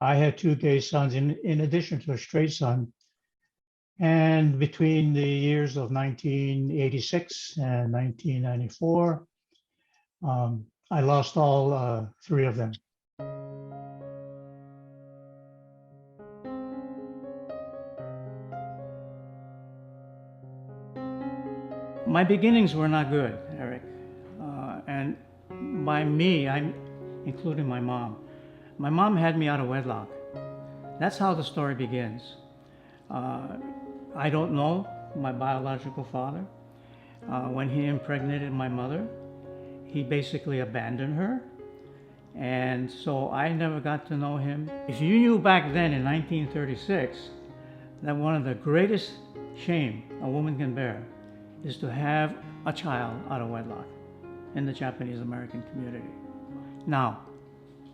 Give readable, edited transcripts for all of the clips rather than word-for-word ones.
I had two gay sons in addition to a straight son. And between the years of 1986 and 1994, I lost all three of them. My beginnings were not good, Eric. And by me, I'm including my mom. My mom had me out of wedlock. That's how the story begins. I don't know my biological father. When he impregnated my mother, he basically abandoned her. And so I never got to know him. If you knew back then in 1936 that one of the greatest shame a woman can bear is to have a child out of wedlock in the Japanese American community. Now,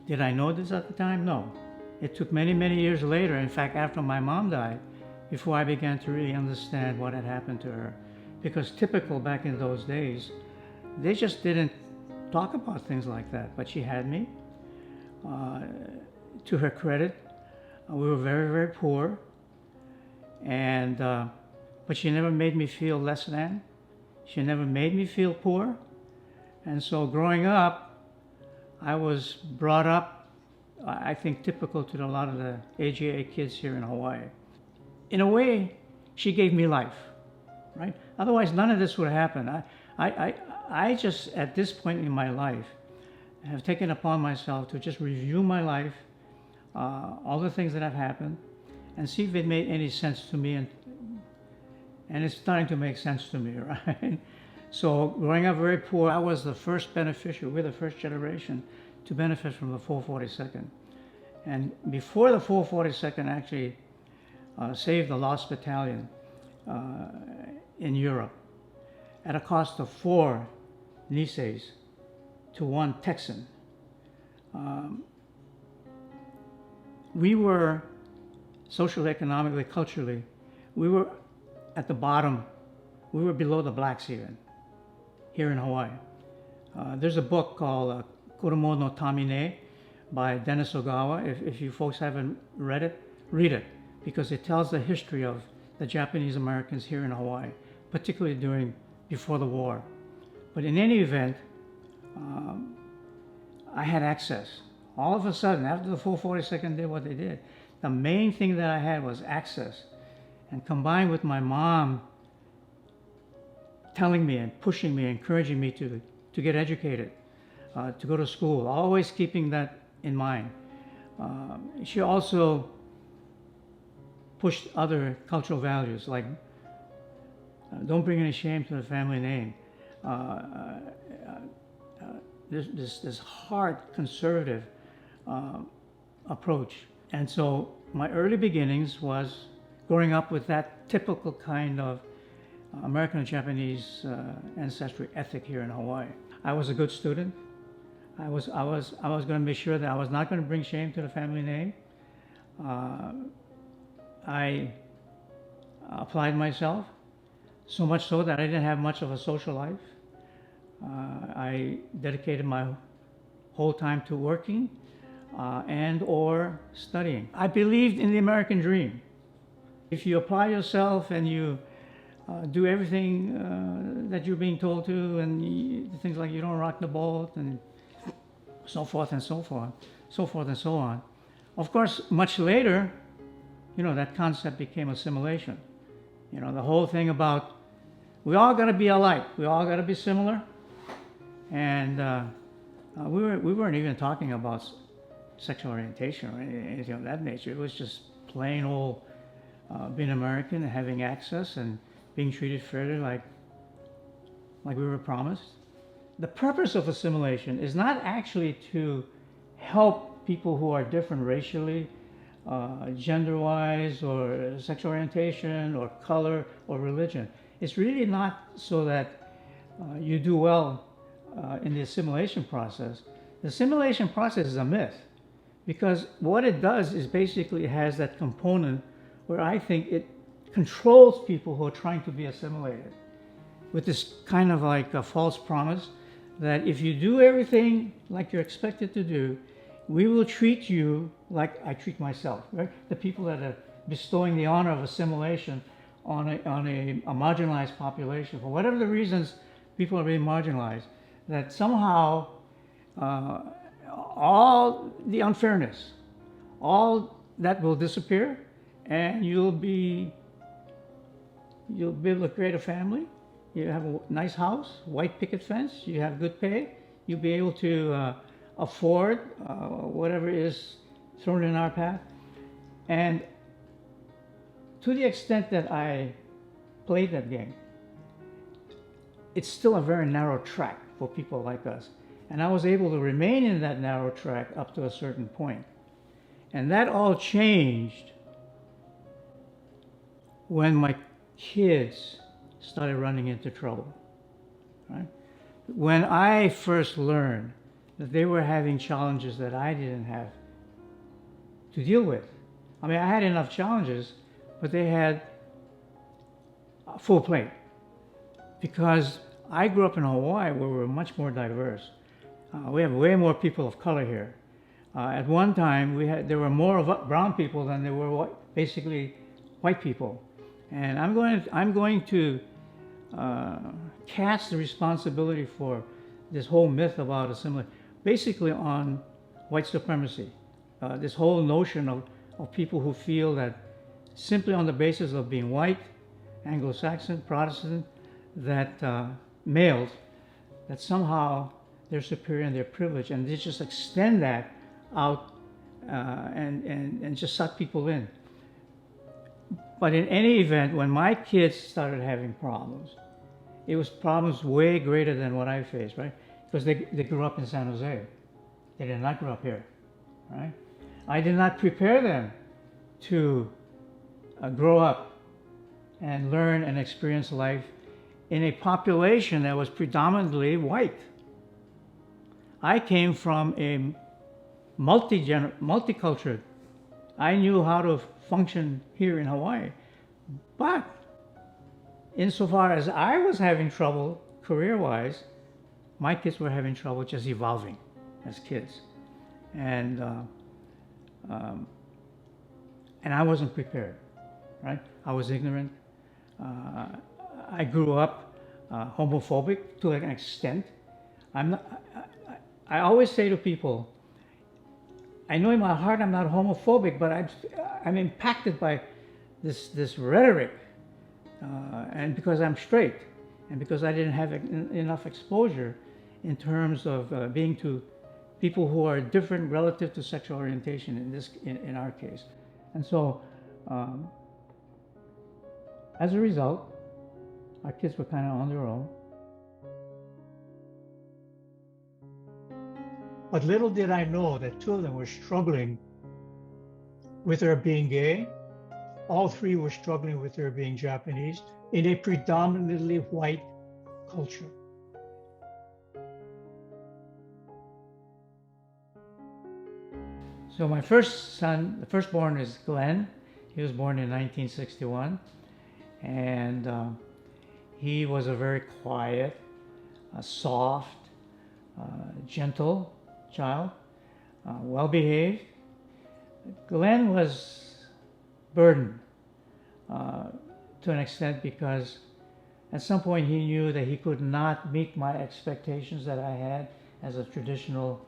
did I know this at the time? No. It took many, many years later, in fact, after my mom died, before I began to really understand what had happened to her. Because typical back in those days, they just didn't talk about things like that. But she had me. To her credit, we were very, very poor. And but she never made me feel less than. She never made me feel poor. And so growing up, I was brought up, I think typical to a lot of the AGA kids here in Hawaii. In a way, she gave me life, right? Otherwise, none of this would happen. I just, at this point in my life, have taken upon myself to just review my life, all the things that have happened, and see if it made any sense to me. And it's starting to make sense to me, right? So growing up very poor, I was the first beneficiary, we're the first generation to benefit from the 442nd. And before the 442nd actually saved the Lost Battalion in Europe at a cost of 4 Niseis to 1 Texan, we were socially, economically, culturally, we were at the bottom. We were below the blacks even, here in Hawaii. There's a book called Kurumo no Tamine by Dennis Ogawa. If you folks haven't read it, read it, because it tells the history of the Japanese Americans here in Hawaii, particularly before the war. But in any event, I had access. All of a sudden, after the 442nd did what they did, the main thing that I had was access. And combined with my mom telling me and pushing me, encouraging me to get educated, to go to school, always keeping that in mind. She also pushed other cultural values like don't bring any shame to the family name. This hard conservative approach. And so my early beginnings was growing up with that typical kind of American and Japanese ancestry ethic here in Hawaii. I was a good student. I was going to make sure that I was not going to bring shame to the family name. I applied myself, so much so that I didn't have much of a social life. I dedicated my whole time to working and or studying. I believed in the American dream. If you apply yourself and you do everything that you're being told to, and things like you don't rock the boat and so forth and so forth, and so on. Of course, much later, that concept became assimilation. The whole thing about we all got to be alike, we all got to be similar, and we weren't even talking about sexual orientation or anything of that nature. It was just plain old being American and having access and being treated fairly like we were promised. The purpose of assimilation is not actually to help people who are different racially, gender-wise, or sexual orientation, or color, or religion. It's really not so that you do well in the assimilation process. The assimilation process is a myth, because what it does is basically it has that component where I think it controls people who are trying to be assimilated with this kind of like a false promise that if you do everything like you're expected to do, we will treat you like I treat myself, right? The people that are bestowing the honor of assimilation on a marginalized population, for whatever the reasons people are being marginalized, that somehow uh, all the unfairness, all that will disappear, and you'll be able to create a family. You have a nice house, white picket fence. You have good pay. You'll be able to afford whatever is thrown in our path. And to the extent that I played that game, it's still a very narrow track for people like us. And I was able to remain in that narrow track up to a certain point. And that all changed when my kids started running into trouble. Right? When I first learned that they were having challenges that I didn't have to deal with. I mean, I had enough challenges, but they had a full plate. Because I grew up in Hawaii where we're much more diverse. We have way more people of color here. At one time, there were more of brown people than there were basically white people. And I'm going to cast the responsibility for this whole myth about assimilation basically on white supremacy. This whole notion of people who feel that simply on the basis of being white, Anglo-Saxon, Protestant, that males, that somehow they're superior and they're privileged, and they just extend that out and just suck people in. But in any event, when my kids started having problems, it was problems way greater than what I faced, right? Because they grew up in San Jose. They did not grow up here, right? I did not prepare them to grow up and learn and experience life in a population that was predominantly white. I came from a multicultural. I knew how to function here in Hawaii. But insofar as I was having trouble career-wise, my kids were having trouble just evolving as kids. And I wasn't prepared, right? I was ignorant. I grew up homophobic to an extent. I always say to people, I know in my heart I'm not homophobic, but I'm impacted by this rhetoric, and because I'm straight, and because I didn't have enough exposure in terms of being to people who are different relative to sexual orientation in our case. And so as a result, our kids were kind of on their own. But little did I know that two of them were struggling with their being gay. All three were struggling with their being Japanese in a predominantly white culture. So my first son, the firstborn, is Glenn. He was born in 1961. And he was a very quiet, soft, gentle child, well behaved. Glenn was burdened to an extent because at some point he knew that he could not meet my expectations that I had as a traditional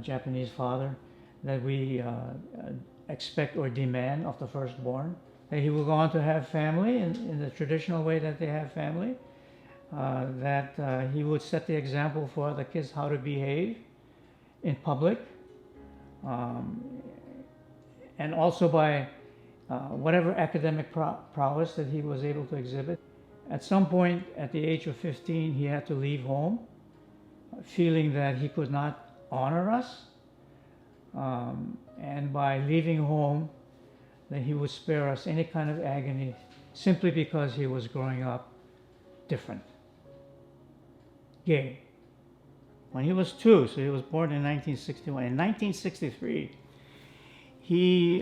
Japanese father, that we expect or demand of the firstborn, that he will go on to have family in the traditional way that they have family, that he would set the example for other kids how to behave in public, and also by whatever academic prowess that he was able to exhibit. At some point at the age of 15, he had to leave home, feeling that he could not honor us, and by leaving home, that he would spare us any kind of agony simply because he was growing up different, gay. When he was 2, so he was born in 1961. In 1963, he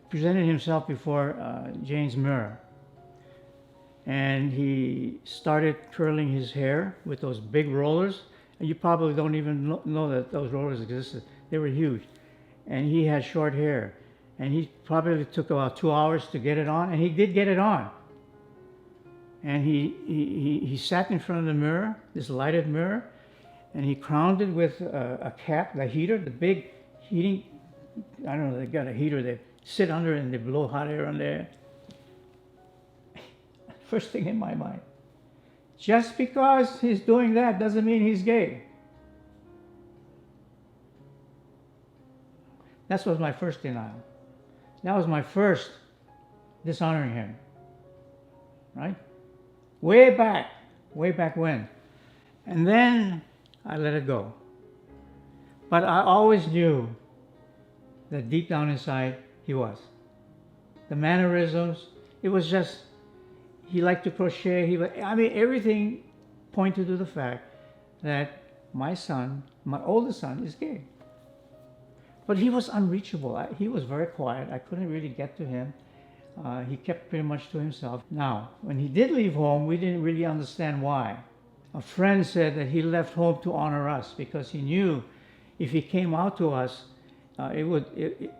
presented himself before Jane's mirror, and he started curling his hair with those big rollers, You probably don't even know that those rollers existed. They were huge. And he had short hair. And he probably took about 2 hours to get it on, and he did get it on. And he sat in front of the mirror, this lighted mirror, and he crowned it with a cap, the heater, the big heating, I don't know, they got a heater, they sit under it and they blow hot air on there. First thing in my mind, just because he's doing that doesn't mean he's gay. That was my first denial. That was my first dishonoring him, right? Way back when. And then I let it go. But I always knew that deep down inside he was. The mannerisms, it was just, he liked to crochet. Everything pointed to the fact that my son, my oldest son, is gay. But he was unreachable. He was very quiet. I couldn't really get to him. He kept pretty much to himself. Now, when he did leave home, we didn't really understand why. A friend said that he left home to honor us because he knew if he came out to us, the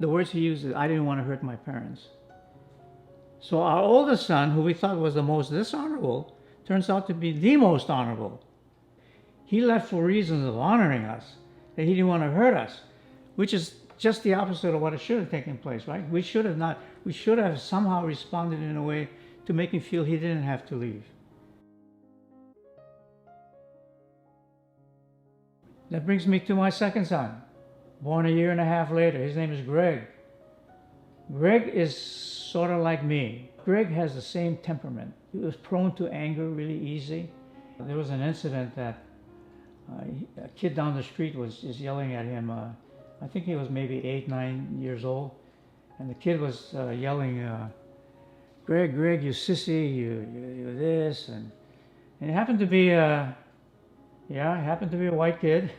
words he used is, I didn't want to hurt my parents. So our oldest son, who we thought was the most dishonorable, turns out to be the most honorable. He left for reasons of honoring us, that he didn't want to hurt us, which is just the opposite of what should have taken place, right? We should have somehow responded in a way to make him feel he didn't have to leave. That brings me to my second son, born a year and a half later. His name is Greg. Greg is sort of like me. Greg has the same temperament. He was prone to anger really easy. There was an incident that a kid down the street was just yelling at him. I think he was maybe 8, 9 years old. And the kid was yelling, Greg, you sissy, you this. And it happened to be a white kid.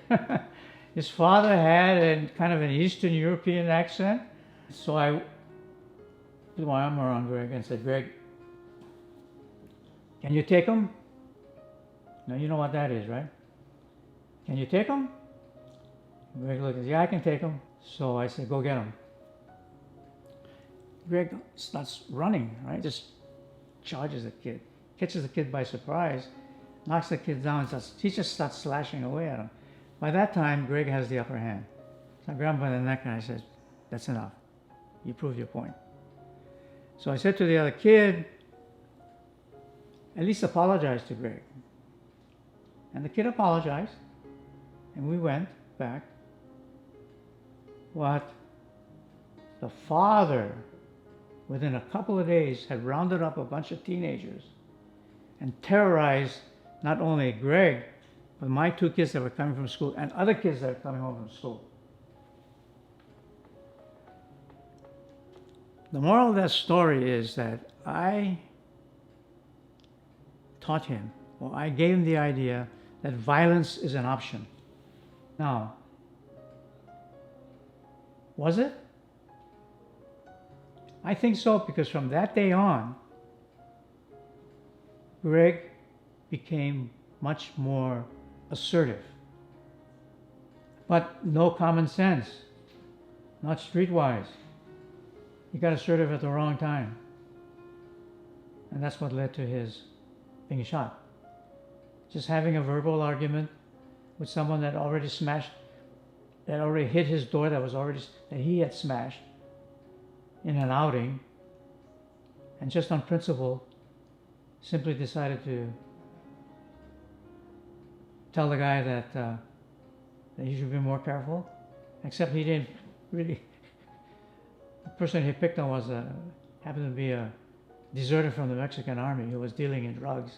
His father had kind of an Eastern European accent. So I put my arm around Greg and said, Greg, can you take him? Now you know what that is, right? Can you take him? Greg looked and said, yeah, I can take him. So I said, go get him. Greg starts running, right? Just charges the kid, catches the kid by surprise, knocks the kid down, he just starts slashing away at him. By that time, Greg has the upper hand. So I grabbed him by the neck and I said, that's enough. You proved your point. So I said to the other kid, at least apologize to Greg. And the kid apologized, and we went back. What the father, within a couple of days, had rounded up a bunch of teenagers and terrorized not only Greg, but my 2 kids that were coming from school and other kids that were coming home from school. The moral of that story is that I taught him, or I gave him the idea that violence is an option. Now, was it? I think so, because from that day on, Greg became much more assertive. But no common sense, not streetwise. He got assertive at the wrong time. And that's what led to his being shot. Just having a verbal argument with someone that already hit his door, that he had smashed in an outing, and just on principle, simply decided to tell the guy that he should be more careful. Except he didn't really. The person he picked on happened to be a deserter from the Mexican army who was dealing in drugs.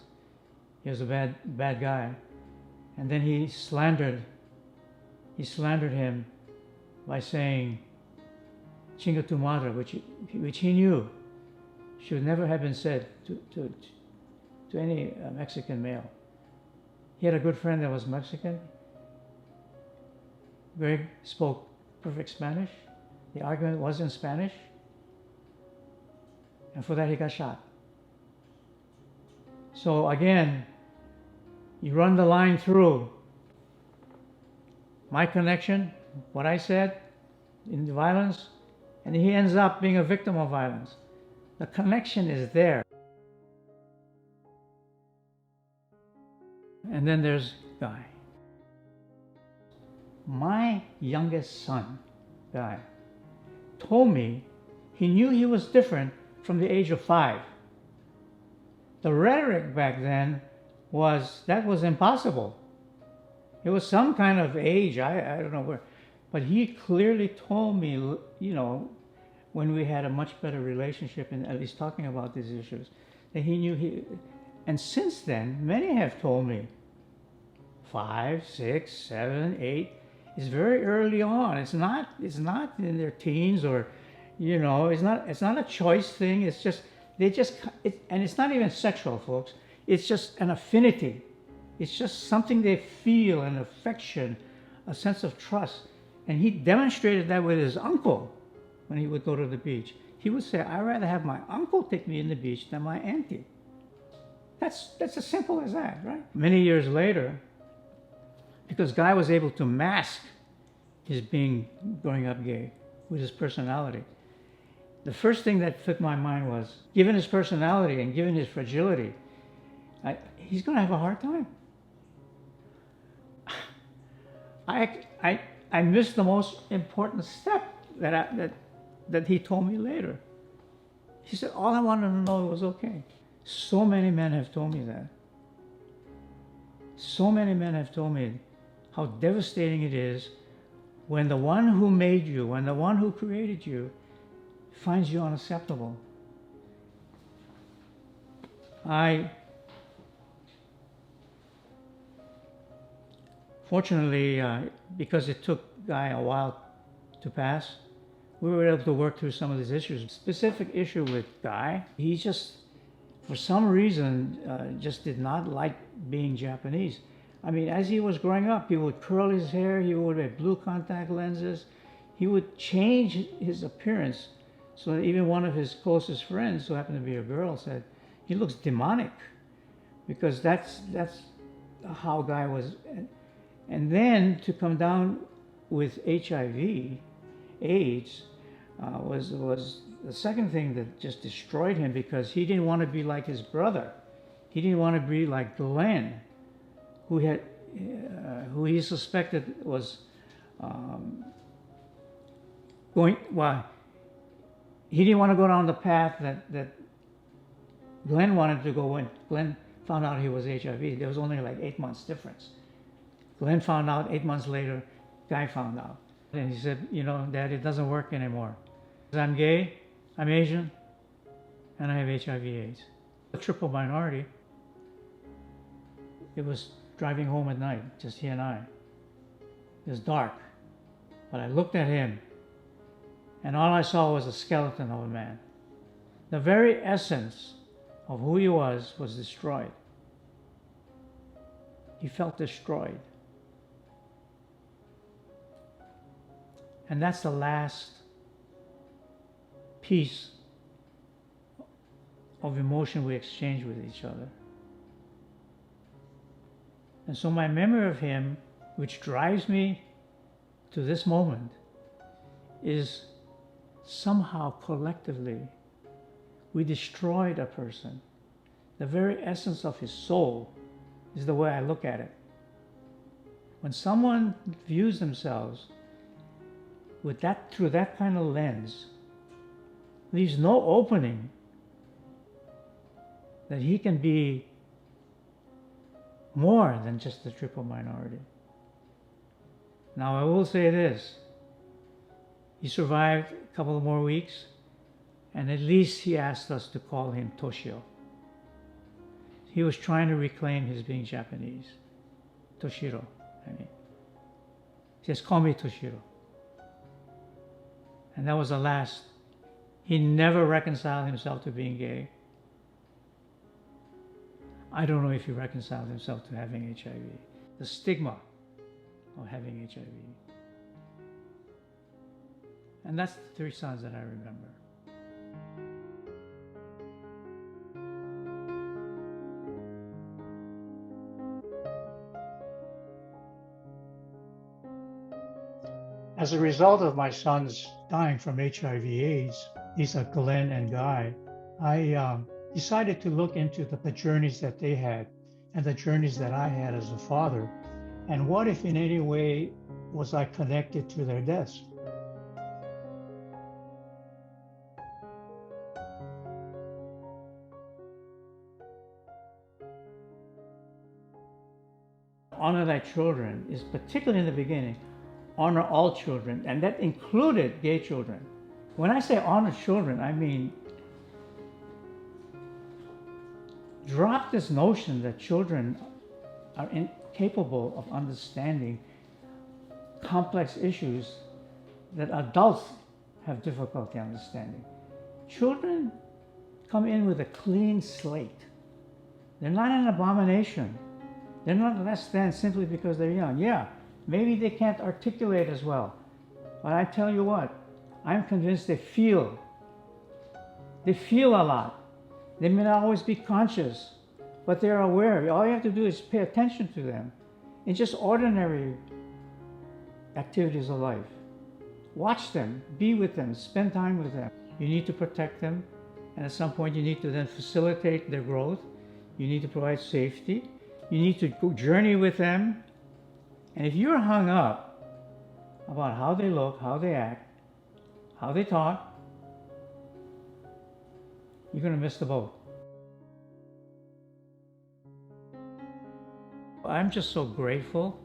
He was a bad guy. And then he slandered him by saying "chinga tu madre," which he knew should never have been said to any Mexican male. He had a good friend that was Mexican. Greg spoke perfect Spanish. The argument was in Spanish. And for that he got shot. So again, You run the line through my connection, what I said in the violence, and he ends up being a victim of violence. The connection is there. And then there's Guy. My youngest son, Guy, told me he knew he was different from the age of 5. The rhetoric back then was that was impossible. It was some kind of age, I don't know where. But he clearly told me, you know, when we had a much better relationship and at least talking about these issues, that he knew he, and since then, many have told me, 5, 6, 7, 8, it's very early on. It's not in their teens or, you know, it's not a choice thing. It's just, and it's not even sexual, folks. It's just an affinity. It's just something they feel, an affection, a sense of trust. And he demonstrated that with his uncle when he would go to the beach. He would say, I'd rather have my uncle take me in the beach than my auntie. That's as simple as that, right? Many years later, because Guy was able to mask his growing up gay with his personality, the first thing that took my mind was, given his personality and given his fragility, he's going to have a hard time. I missed the most important step that he told me later. He said, all I wanted to know was okay. So many men have told me that. So many men have told me how devastating it is when the one who made you, when the one who created you, finds you unacceptable. Fortunately, because it took Guy a while to pass, we were able to work through some of these issues. Specific issue with Guy, he just, for some reason, just did not like being Japanese. I mean, as he was growing up, he would curl his hair, he would wear blue contact lenses, he would change his appearance. So that even one of his closest friends, who happened to be a girl, said, he looks demonic, because that's how Guy was. And then to come down with HIV, AIDS, was the second thing that just destroyed him, because he didn't want to be like his brother. He didn't want to be like Glenn, who he suspected was he didn't want to go down the path that Glenn wanted to go when Glenn found out he was HIV. There was only like 8 months difference. Glenn found out 8 months later, Guy found out. And he said, you know, Dad, it doesn't work anymore. I'm gay, I'm Asian, and I have HIV/AIDS. A triple minority. It was driving home at night, just he and I. It was dark, but I looked at him, and all I saw was a skeleton of a man. The very essence of who he was destroyed. He felt destroyed. And that's the last piece of emotion we exchange with each other. And so my memory of him, which drives me to this moment, is somehow collectively we destroyed a person. The very essence of his soul is the way I look at it. When someone views themselves with that, through that kind of lens, leaves no opening that he can be more than just a triple minority. Now I will say this, he survived a couple of more weeks, and at least he asked us to call him Toshio. He was trying to reclaim his being Japanese. Toshiro, I mean. He says, call me Toshiro. And that was the last. He never reconciled himself to being gay. I don't know if he reconciled himself to having HIV. The stigma of having HIV. And that's the 3 sons that I remember. As a result of my sons dying from HIV/AIDS, these are Glenn and Guy, I decided to look into the journeys that they had and the journeys that I had as a father. And what if in any way was I connected to their deaths? Honor thy children is particularly in the beginning, honor all children, and that included gay children. When I say honor children, I mean drop this notion that children are incapable of understanding complex issues that adults have difficulty understanding. Children come in with a clean slate. They're not an abomination. They're not less than simply because they're young. Yeah, maybe they can't articulate as well. But I tell you what, I'm convinced they feel. They feel a lot. They may not always be conscious, but they're aware. All you have to do is pay attention to them in just ordinary activities of life. Watch them, be with them, spend time with them. You need to protect them, and at some point you need to then facilitate their growth. You need to provide safety. You need to go journey with them. And if you're hung up about how they look, how they act, how they talk, you're going to miss the boat. I'm just so grateful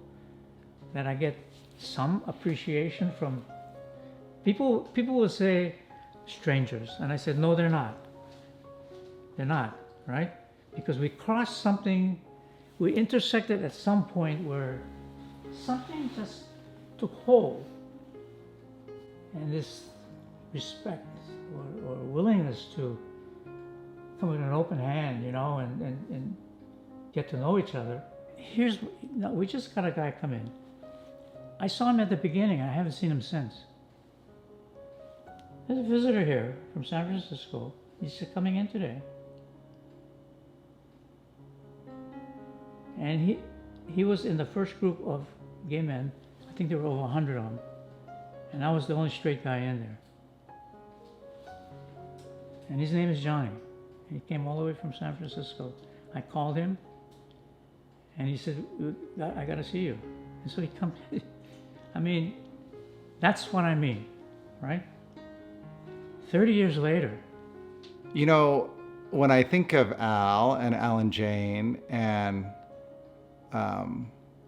that I get some appreciation from people. People will say strangers, and I said, no, they're not. They're not, right? Because we crossed something, we intersected at some point where something just took hold, and this respect or willingness to come with an open hand, and get to know each other. We just got a guy come in. I saw him at the beginning. I haven't seen him since. There's a visitor here from San Francisco. He's coming in today. And he was in the first group of gay men. I think there were over 100 of them. And I was the only straight guy in there. And his name is Johnny. He came all the way from San Francisco. I called him, and he said, I got to see you. And so he comes. I mean, that's what I mean, right? 30 years later. You know, when I think of Al and Jane and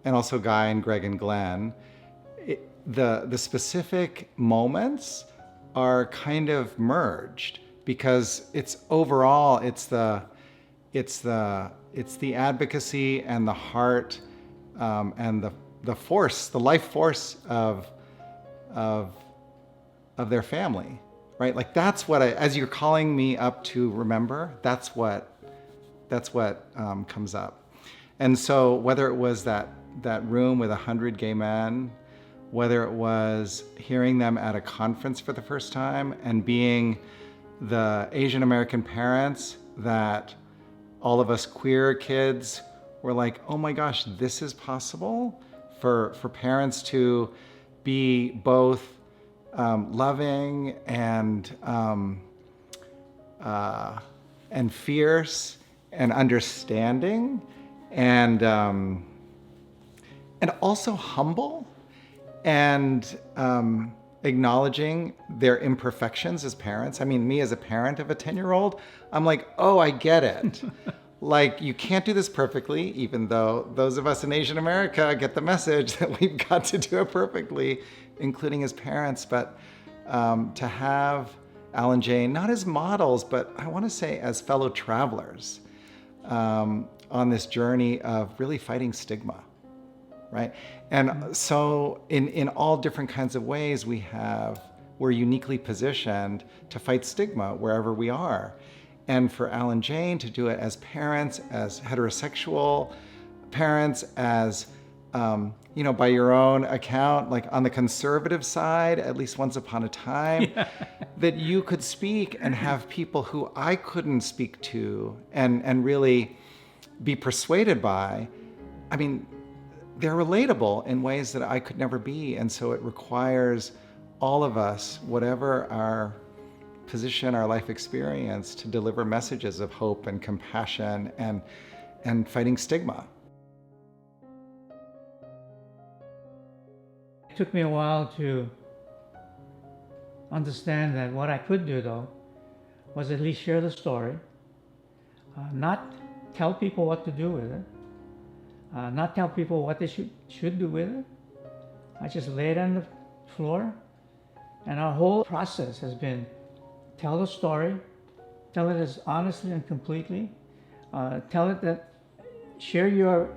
also Guy and Greg and Glenn, the specific moments are kind of merged, because it's overall it's the advocacy and the heart and the force, the life force of their family, right? Like that's what as you're calling me up to remember, that's what comes up. And so whether it was that room with 100 gay men, whether it was hearing them at a conference for the first time and being the Asian American parents that all of us queer kids were like, oh my gosh, this is possible for parents to be both loving and fierce and understanding and also humble and acknowledging their imperfections as parents. I mean, me as a parent of a 10-year-old, I'm like, oh, I get it. Like, you can't do this perfectly, even though those of us in Asian America get the message that we've got to do it perfectly, including as parents. But to have Al and Jane, not as models, but I want to say as fellow travelers on this journey of really fighting stigma. Right? And so in all different kinds of ways, we're uniquely positioned to fight stigma wherever we are. And for Al and Jane to do it as parents, as heterosexual parents, as, by your own account, like on the conservative side, at least once upon a time, that you could speak and have people who I couldn't speak to and really be persuaded by. I mean, they're relatable in ways that I could never be. And so it requires all of us, whatever our position, our life experience, to deliver messages of hope and compassion and fighting stigma. It took me a while to understand that what I could do, though, was at least share the story, not tell people what to do with it, not tell people what they should do with it. I just lay it on the floor, and our whole process has been tell the story, tell it as honestly and completely, tell it that, share your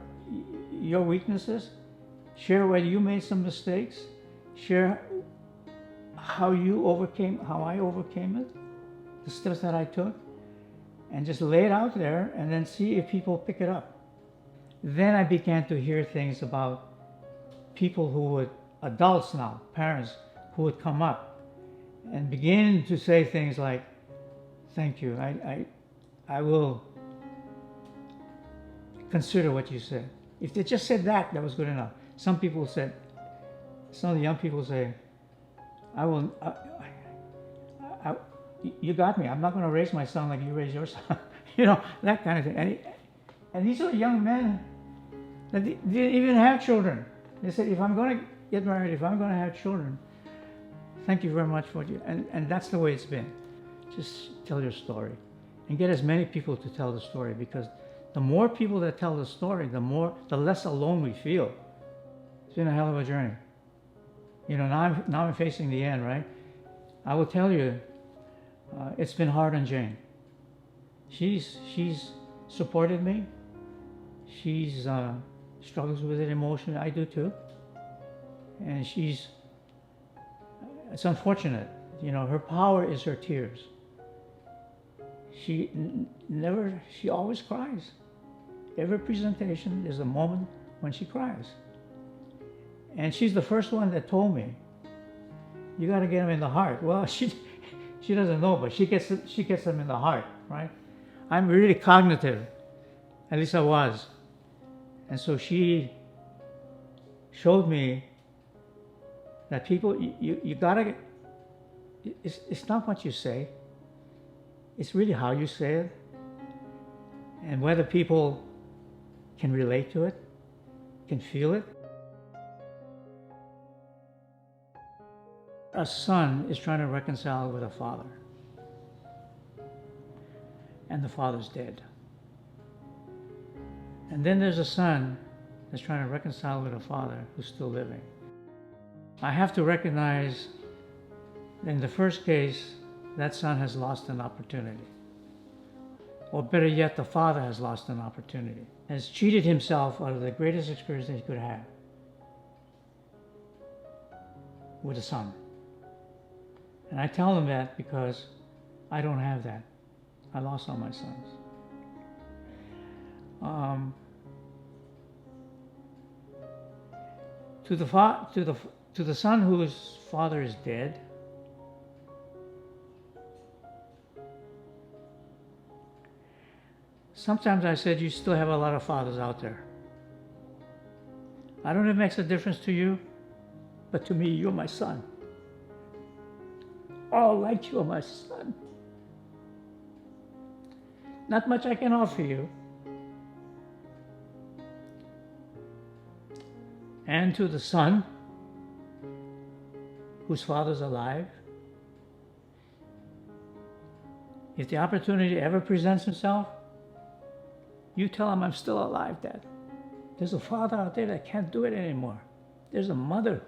weaknesses, share where you made some mistakes, share how I overcame it, the steps that I took, and just lay it out there and then see if people pick it up. Then I began to hear things about people who would, adults now, parents, who would come up and begin to say things like, thank you, I will consider what you said. If they just said that was good enough. Some of the young people say, you got me. I'm not going to raise my son like you raised your son. That kind of thing. And these are young men that didn't even have children. They said, if I'm going to get married, if I'm going to have children, thank you very much for you. And that's the way it's been. Just tell your story and get as many people to tell the story, because the more people that tell the story, the less alone we feel. It's been a hell of a journey. Now I'm facing the end, right? I will tell you, it's been hard on Jane. She's supported me. She's struggles with it emotionally. I do too. And it's unfortunate. Her power is her tears. She always cries. Every presentation, there's a moment when she cries. And she's the first one that told me, you got to get them in the heart. Well, she doesn't know, but she gets them in the heart, right? I'm really cognitive, at least I was. And so she showed me that people, you gotta, it's not what you say, it's really how you say it, and whether people can relate to it, can feel it. A son is trying to reconcile with a father, and the father's dead. And then there's a son that's trying to reconcile with a father who's still living. I have to recognize that in the first case, that son has lost an opportunity. Or better yet, the father has lost an opportunity, has cheated himself out of the greatest experience that he could have with a son. And I tell him that because I don't have that. I lost all my sons. To the son whose father is dead, sometimes I said, you still have a lot of fathers out there. I don't know if it makes a difference to you, but to me, you're my son. Oh, like you're my son. Not much I can offer you. And to the son whose father's alive, if the opportunity ever presents himself, you tell him, I'm still alive, Dad. There's a father out there that can't do it anymore. There's a mother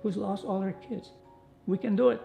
who's lost all her kids. We can do it.